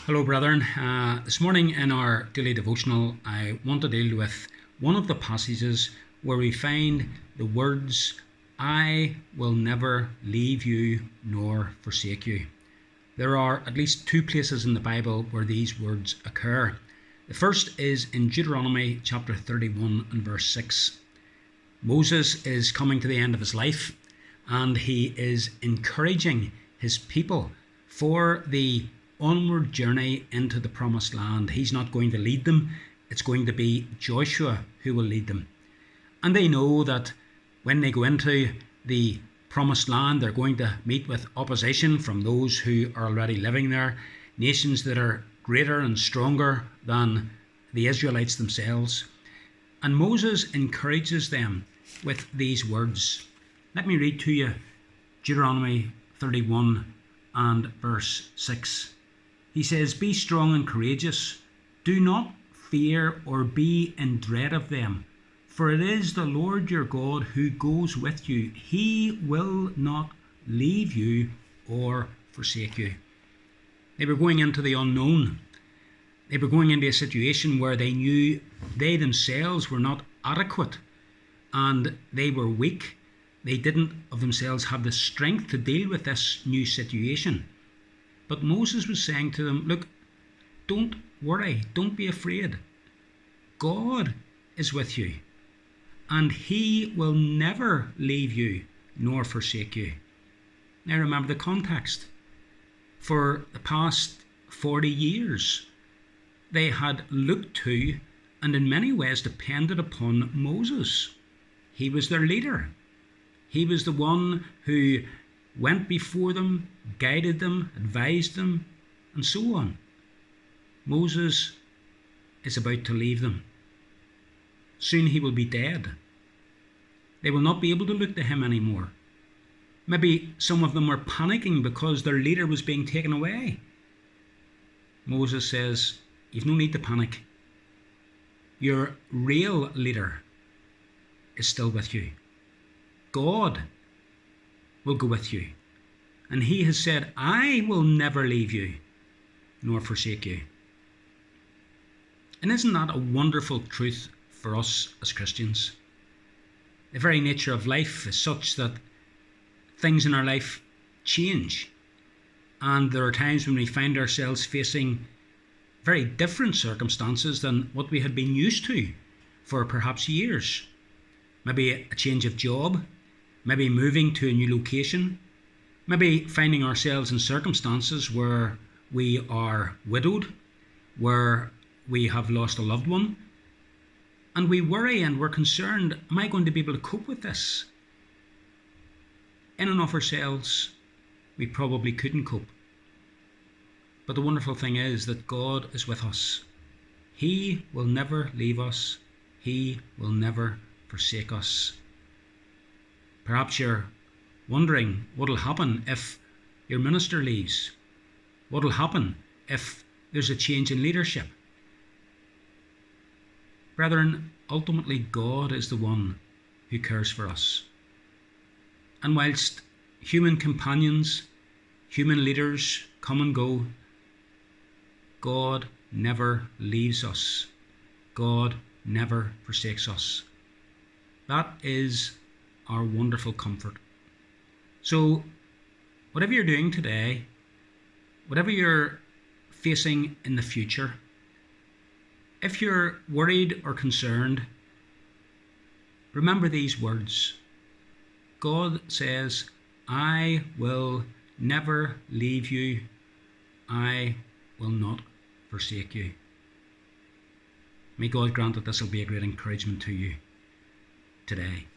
Hello, brethren. This morning in our daily devotional, I want to deal with one of the passages where we find the words, "I will never leave you nor forsake you." There are at least two places in the Bible where these words occur. The first is in Deuteronomy chapter 31 and verse 6. Moses is coming to the end of his life and he is encouraging his people for the onward journey into the promised land. He's not going to lead them. It's going to be Joshua who will lead them. And they know that when they go into the promised land, they're going to meet with opposition from those who are already living there, nations that are greater and stronger than the Israelites themselves. And Moses encourages them with these words. Let me read to you Deuteronomy 31 and verse 6. He says, "Be strong and courageous. Do not fear or be in dread of them, for it is the Lord your God who goes with you. He will not leave you or forsake you." They were going into the unknown. They were going into a situation where they knew they themselves were not adequate and they were weak. They didn't of themselves have the strength to deal with this new situation. But Moses was saying to them, look, don't worry, don't be afraid. God is with you, and He will never leave you nor forsake you. Now remember the context. For the past 40 years, they had looked to and in many ways depended upon Moses. He was their leader. He was the one who went before them, guided them, advised them, and so on. Moses is about to leave them. Soon he will be dead. They will not be able to look to him anymore. Maybe some of them were panicking because their leader was being taken away. Moses says, you've no need to panic. Your real leader is still with you. God will go with you. And He has said, I will never leave you nor forsake you. And isn't that a wonderful truth for us as Christians? The very nature of life is such that things in our life change. And there are times when we find ourselves facing very different circumstances than what we had been used to for perhaps years. Maybe a change of job, maybe moving to a new location, maybe finding ourselves in circumstances where we are widowed, where we have lost a loved one, and we worry and we're concerned, am I going to be able to cope with this? In and of ourselves, we probably couldn't cope. But the wonderful thing is that God is with us. He will never leave us. He will never forsake us. Perhaps you're wondering what will happen if your minister leaves. What will happen if there's a change in leadership? Brethren, ultimately God is the one who cares for us. And whilst human companions, human leaders come and go, God never leaves us. God never forsakes us. That is our wonderful comfort. So, whatever you're doing today, whatever you're facing in the future, if you're worried or concerned, remember these words. God says, I will never leave you. I will not forsake you. May God grant that this will be a great encouragement to you today.